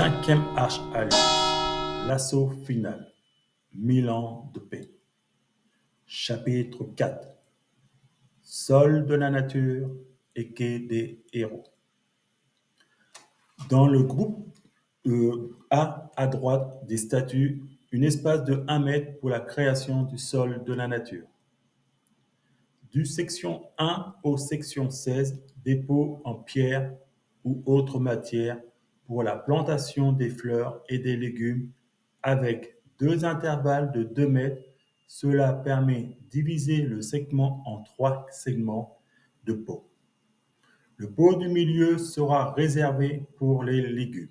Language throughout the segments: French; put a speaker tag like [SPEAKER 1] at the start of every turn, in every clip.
[SPEAKER 1] Cinquième Arch-Alliance, l'assaut final, 1000 ans de paix. Chapitre 4, Sol de la nature et quai des héros. Dans le groupe A, à droite des statues, un espace de 1 mètre pour la création du sol de la nature. Du section 1 au section 16, dépôt en pierre ou autre matière pour la plantation des fleurs et des légumes avec 2 intervalles de 2 mètres. Cela permet de diviser le segment en 3 segments de pot. Le pot du milieu sera réservé pour les légumes.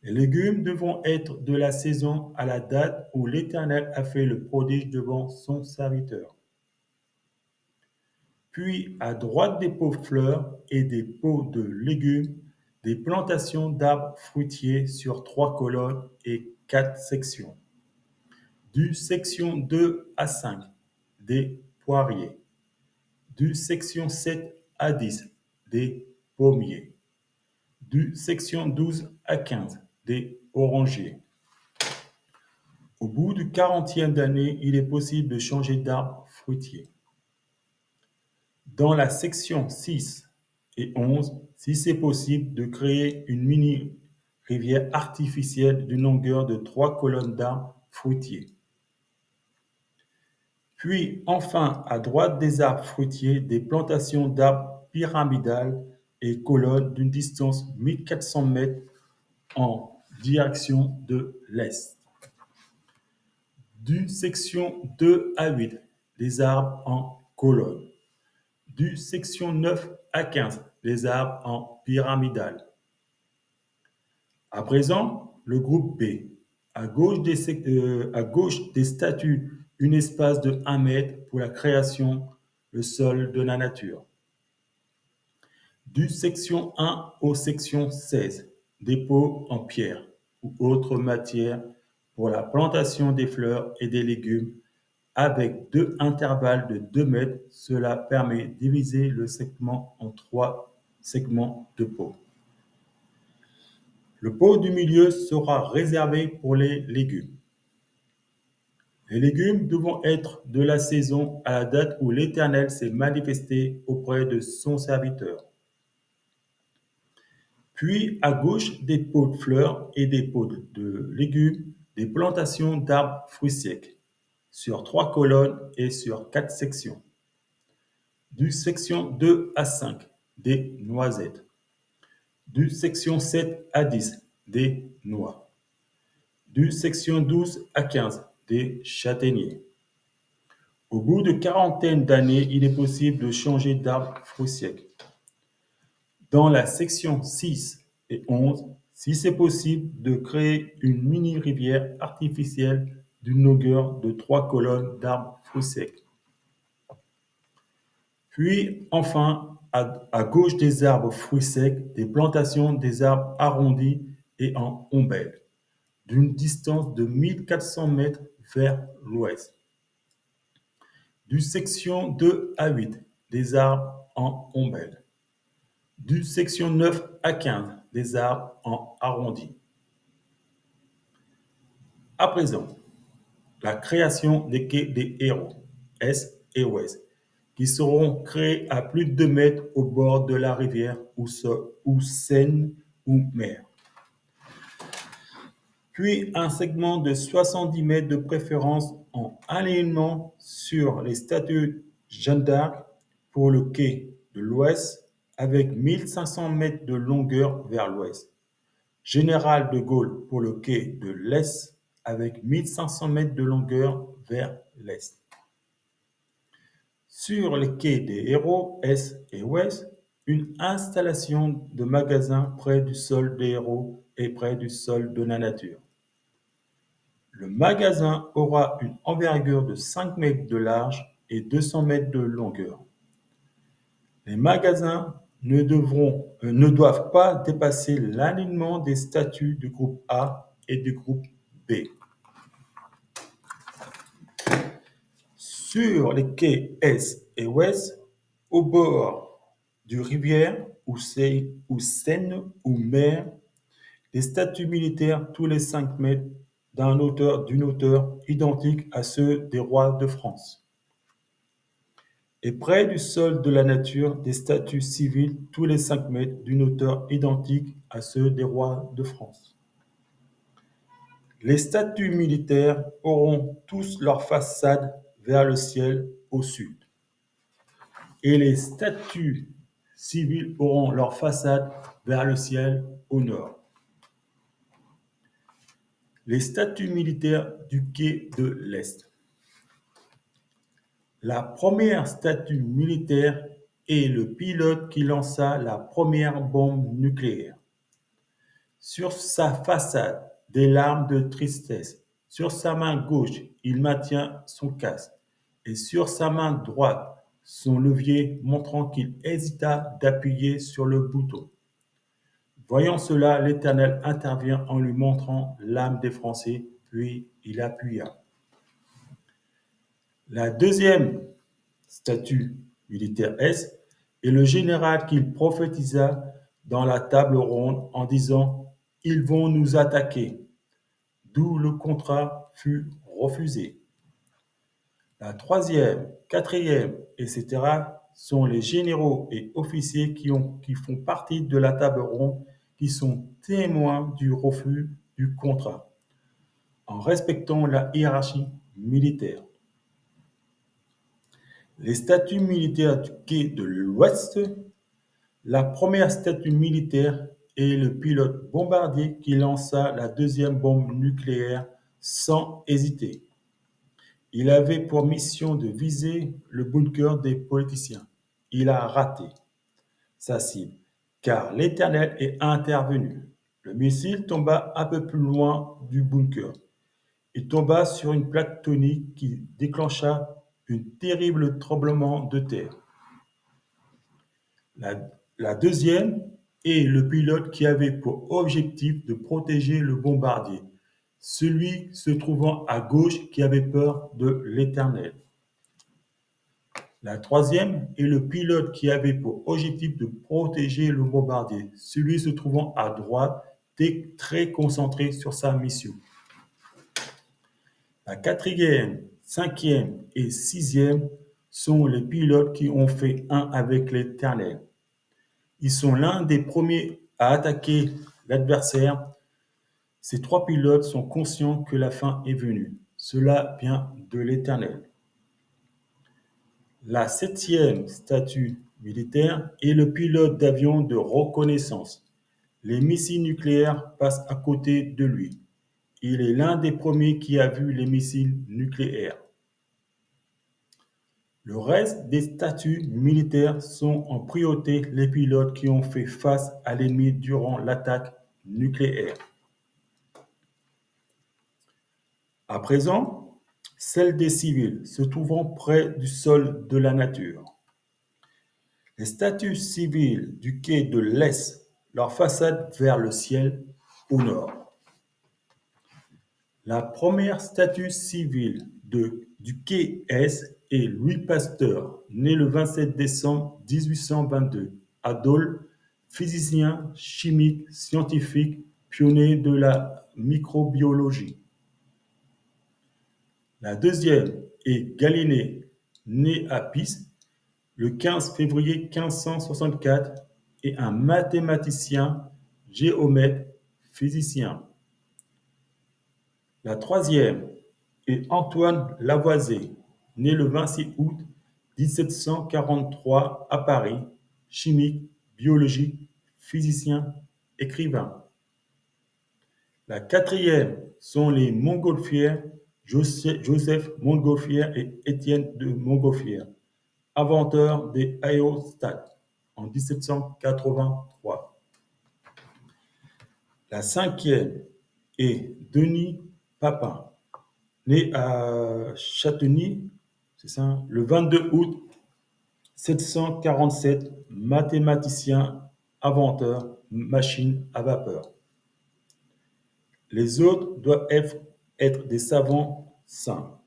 [SPEAKER 1] Les légumes devront être de la saison à la date où l'Éternel a fait le prodige devant son serviteur. Puis, à droite des pots fleurs et des pots de légumes, des plantations d'arbres fruitiers sur 3 colonnes et 4 sections. Du section 2 à 5, des poiriers. Du section 7 à 10, des pommiers. Du section 12 à 15, des orangiers. Au bout du 40e année, il est possible de changer d'arbre fruitier. Dans la section 6 et 11, si c'est possible, de créer une mini-rivière artificielle d'une longueur de 3 colonnes d'arbres fruitiers. Puis, enfin, à droite des arbres fruitiers, des plantations d'arbres pyramidales et colonnes d'une distance de 1400 mètres en direction de l'est. Du section 2 à 8, des arbres en colonne. Du section 9 à 15, les arbres en pyramidale. À présent, le groupe B. À gauche des statues, un espace de 1 mètre pour la création, le sol de la nature. Du section 1 au section 16, des pots en pierre ou autre matière pour la plantation des fleurs et des légumes avec 2 intervalles de 2 mètres. Cela permet de diviser le segment en 3 segments de pot. Le pot du milieu sera réservé pour les légumes. Les légumes devront être de la saison à la date où l'Éternel s'est manifesté auprès de son serviteur. Puis, à gauche des pots de fleurs et des pots de légumes, des plantations d'arbres fruits secs, sur 3 colonnes et sur 4 sections. Du section 2 à 5, des noisettes. Du section 7 à 10, des noix. Du section 12 à 15, des châtaigniers. Au bout de quarantaine d'années, il est possible de changer d'arbre fruits secs. Dans la section 6 et 11, si c'est possible, de créer une mini-rivière artificielle d'une longueur de 3 colonnes d'arbres fruits secs. Puis, enfin, à gauche des arbres fruits secs, des plantations des arbres arrondis et en ombelle, d'une distance de 1400 mètres vers l'ouest. Du section 2 à 8, des arbres en ombelle. Du section 9 à 15, des arbres en arrondi. À présent, la création des quais des héros, est et ouest, qui seront créés à plus de 2 mètres au bord de la rivière ou Seine ou mer. Puis un segment de 70 mètres de préférence en alignement sur les statues Jeanne d'Arc pour le quai de l'ouest avec 1500 mètres de longueur vers l'ouest. Général de Gaulle pour le quai de l'est avec 1500 mètres de longueur vers l'est. Sur les quais des héros, est et ouest, une installation de magasins près du sol des héros et près du sol de la nature. Le magasin aura une envergure de 5 mètres de large et 200 mètres de longueur. Les magasins ne doivent pas dépasser l'alignement des statues du groupe A et du groupe B. Sur les quais est et ouest, au bord du rivière ou Seine ou mer, des statuts militaires tous les 5 mètres d'une hauteur identique à ceux des rois de France. Et près du sol de la nature, des statuts civils tous les 5 mètres d'une hauteur identique à ceux des rois de France. Les statuts militaires auront tous leur façade vers le ciel au sud. Et les statuts civils auront leur façade vers le ciel au nord. Les statuts militaires du quai de l'Est. La première statue militaire est le pilote qui lança la première bombe nucléaire. Sur sa façade, des larmes de tristesse. Sur sa main gauche, il maintient son casque. Et sur sa main droite, son levier montrant qu'il hésita d'appuyer sur le bouton. Voyant cela, l'Éternel intervient en lui montrant l'âme des Français, puis il appuya. La deuxième statue militaire est le général qu'il prophétisa dans la table ronde en disant « Ils vont nous attaquer », d'où le contrat fut refusé. La troisième, quatrième, etc. sont les généraux et officiers qui font partie de la table ronde, qui sont témoins du refus du contrat, en respectant la hiérarchie militaire. Les statuts militaires du quai de l'Ouest. La première statue militaire est le pilote bombardier qui lança la deuxième bombe nucléaire sans hésiter. Il avait pour mission de viser le bunker des politiciens. Il a raté sa cible, car l'Éternel est intervenu. Le missile tomba un peu plus loin du bunker. Il tomba sur une plaque tectonique qui déclencha un terrible tremblement de terre. La deuxième est le pilote qui avait pour objectif de protéger le bombardier, celui se trouvant à gauche qui avait peur de l'Éternel. La troisième est le pilote qui avait pour objectif de protéger le bombardier, celui se trouvant à droite, très concentré sur sa mission. La quatrième, cinquième et sixième sont les pilotes qui ont fait un avec l'Éternel. Ils sont l'un des premiers à attaquer l'adversaire. Ces trois pilotes sont conscients que la fin est venue. Cela vient de l'Éternel. La septième statue militaire est le pilote d'avion de reconnaissance. Les missiles nucléaires passent à côté de lui. Il est l'un des premiers qui a vu les missiles nucléaires. Le reste des statuts militaires sont en priorité les pilotes qui ont fait face à l'ennemi durant l'attaque nucléaire. À présent, celle des civils se trouvant près du sol de la nature. Les statues civiles du quai de l'Est, leur façade vers le ciel au nord. La première statue civile du quai Est est Louis Pasteur, né le 27 décembre 1822, à Dole, physicien, chimique, scientifique, pionnier de la microbiologie. La deuxième est Galilée, né à Pise, le 15 février 1564, et un mathématicien, géomètre, physicien. La troisième est Antoine Lavoisier, né le 26 août 1743 à Paris, chimique, biologique, physicien, écrivain. La quatrième sont les Montgolfières, Joseph Montgolfier et Étienne de Montgolfier, inventeurs des aérostats en 1783. La cinquième est Denis Papin, né à Châtenay, c'est ça, le 22 août 747, mathématicien, inventeur, machine à vapeur. Les autres doivent être des savants saints.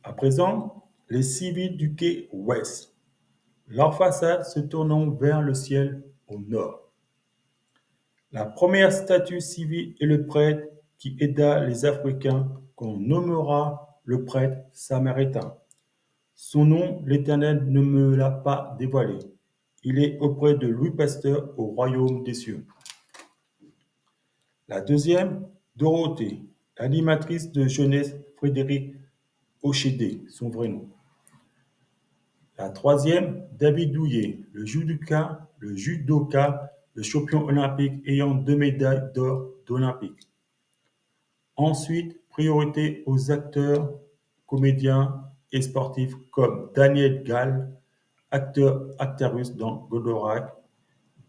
[SPEAKER 1] À présent, les civils du quai Ouest, leur façade se tournant vers le ciel au nord. La première statue civile est le prêtre qui aida les Africains, qu'on nommera le prêtre samaritain. Son nom, l'Éternel ne me l'a pas dévoilé. Il est auprès de Louis Pasteur au royaume des cieux. La deuxième, Dorothée, l'animatrice de jeunesse Frédéric Ochédé, son vrai nom. La troisième, David Douillet, le judoka, le champion olympique ayant 2 médailles d'or d'Olympique. Ensuite, priorité aux acteurs, comédiens et sportifs comme Daniel Gall, acteur Actarus dans Goldorak,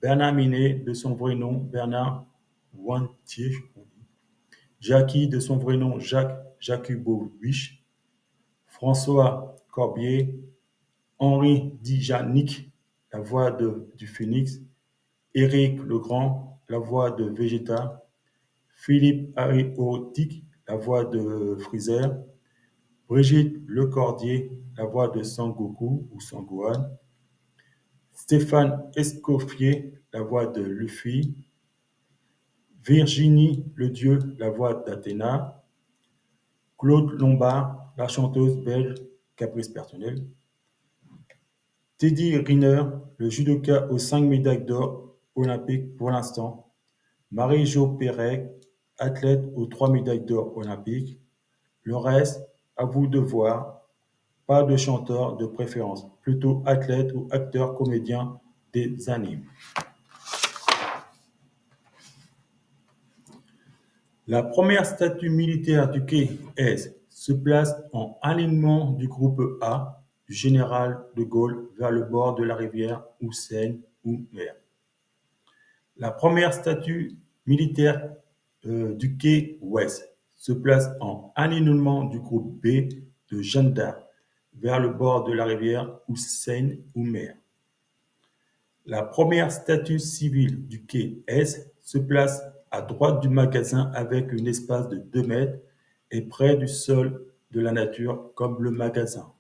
[SPEAKER 1] Bernard Minet, de son vrai nom Bernard Wantier, Jackie, de son vrai nom Jacques Jakubowicz, François Corbier, Henri Djanic, la voix du Phénix, Éric Legrand, la voix de Vegeta, Philippe Aérotique, la voix de Freezer, Brigitte Lecordier, la voix de Sangoku ou Sangohan, Stéphane Escoffier, la voix de Luffy, Virginie Ledieu, la voix d'Athéna, Claude Lombard, la chanteuse belge Caprice Personnel, Teddy Riner, le judoka aux 5 médailles d'or olympiques pour l'instant, Marie-Jo Pérec, athlète aux 3 médailles d'or olympiques. Le reste, à vous de voir, pas de chanteur de préférence, plutôt athlète ou acteur comédien des animes. La première statue militaire du quai S se place en alignement du groupe A du général de Gaulle vers le bord de la rivière ou Seine ou mer. La première statue militaire du quai Ouest se place en alignement du groupe B de Jeanne d'Arc vers le bord de la rivière ou Seine ou mer. La première statue civile du quai S se place à droite du magasin avec un espace de 2 mètres et près du sol de la nature comme le magasin.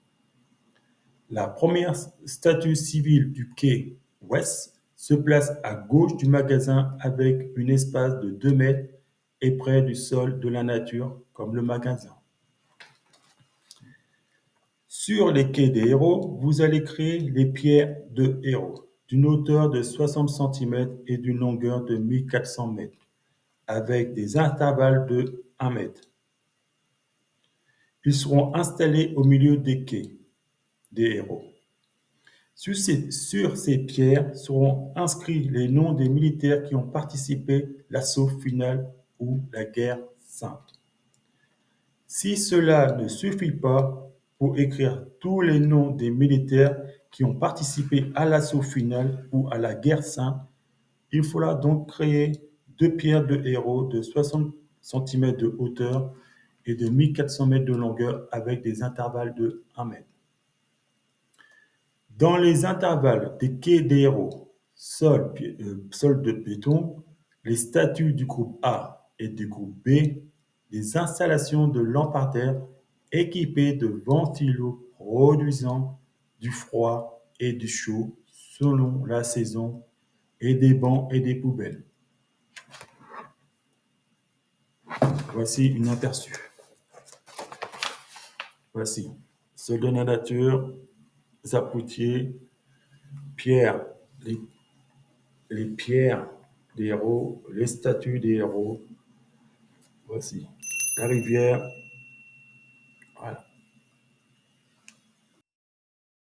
[SPEAKER 1] La première statue civile du quai Ouest se place à gauche du magasin avec un espace de 2 mètres et près du sol de la nature comme le magasin. Sur les quais des héros, vous allez créer les pierres de héros d'une hauteur de 60 cm et d'une longueur de 1400 mètres, avec des intervalles de 1 mètre. Ils seront installés au milieu des quais des héros. Sur ces pierres seront inscrits les noms des militaires qui ont participé à l'assaut final ou la guerre sainte. Si cela ne suffit pas pour écrire tous les noms des militaires qui ont participé à l'assaut final ou à la guerre sainte, il faudra donc créer 2 pierres de héros de 60 cm de hauteur et de 1400 mètres de longueur avec des intervalles de 1 mètre. Dans les intervalles des quais des héros, sol de béton, les statues du groupe A et du groupe B, des installations de lampadaires équipées de ventilos produisant du froid et du chaud selon la saison et des bancs et des poubelles. Voici une aperçu. Voici. Sol de la nature, Zapoutier, pierre, les pierres des héros, les statues des héros. Voici. La rivière. Voilà.